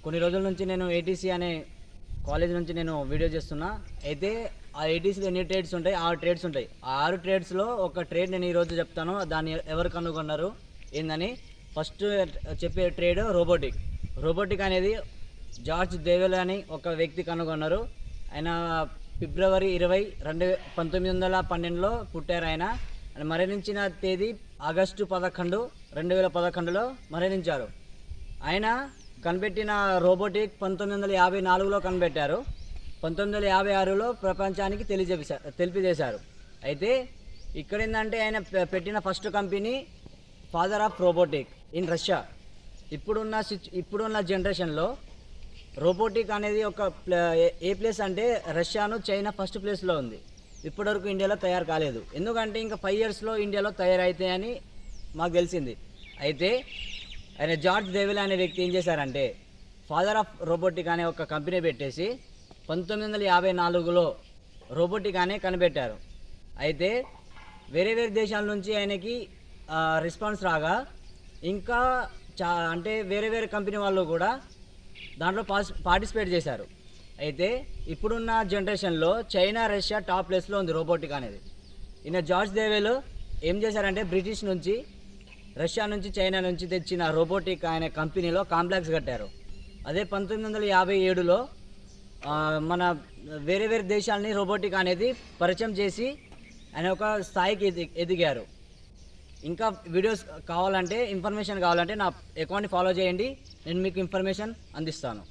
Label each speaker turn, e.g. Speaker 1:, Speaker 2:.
Speaker 1: కొన్ని రోజుల నుంచి నేను ఏటీసీ అనే కాలేజ్ నుంచి నేను వీడియో చేస్తున్నా. అయితే ఆ ఏటీసీలో ఎన్ని ట్రేడ్స్ ఉంటాయి? 6 ట్రేడ్స్ ఉంటాయి. ఆ 6 ట్రేడ్స్లో ఒక ట్రేడ్ నేను ఈరోజు చెప్తాను. దాన్ని ఎవరు కనుగొన్నారు ఏందని. ఫస్ట్ చెప్పే ట్రేడ్ రోబోటిక్ అనేది జార్జ్ దేవెల్ అని ఒక వ్యక్తి కనుగొన్నారు. ఆయన ఫిబ్రవరి 20, 1912లో పుట్టారు. ఆయన మరణించిన తేదీ ఆగస్టు 11, 2011లో మరణించారు. ఆయన కనిపెట్టిన రోబోటిక్ 1954లో కనిపెట్టారు. 1956లో ప్రపంచానికి తెలియజేశారు. అయితే ఇక్కడ ఏంటంటే ఆయన పెట్టిన first company father of robotic in Russia. ఇప్పుడున్న జనరేషన్లో రోబోటిక్ అనేది ఏ ప్లేస్ అంటే రష్యాను చైనా ఫస్ట్ ప్లేస్లో ఉంది. ఇప్పటివరకు ఇండియాలో తయారు కాలేదు. ఎందుకంటే ఇంకా 5 ఇయర్స్లో ఇండియాలో తయారైతాయని మాకు తెలిసింది. అయితే ఆయన జార్జ్ దేవెల్ అనే వ్యక్తి ఏం చేశారంటే ఫాదర్ ఆఫ్ రోబోటిక్ అనే ఒక కంపెనీ పెట్టేసి 1954లో రోబోటిక్ అనే కనిపెట్టారు. అయితే వేరే దేశాల నుంచి ఆయనకి రెస్పాన్స్ రాగా ఇంకా అంటే వేరే కంపెనీ వాళ్ళు కూడా దాంట్లో పార్టిసిపేట్ చేశారు. అయితే ఇప్పుడున్న జనరేషన్లో చైనా, రష్యా టాప్ ప్లేస్లో ఉంది రోబోటిక్ అనేది. ఈయన జార్జ్ దేవెల్ ఏం చేశారంటే బ్రిటిష్ నుంచి, రష్యా నుంచి, చైనా నుంచి తెచ్చిన రోబోటిక్ ఆయన కంపెనీలో కాంప్లెక్స్ కట్టారు. అదే 1957లో మన వేరే దేశాలని రోబోటిక్ అనేది పరిచయం చేసి ఆయన ఒక స్థాయికి ఎదిగారు. ఇంకా వీడియోస్ కావాలంటే, ఇన్ఫర్మేషన్ కావాలంటే నా అకౌంట్ని ఫాలో చేయండి. నేను మీకు ఇన్ఫర్మేషన్ అందిస్తాను.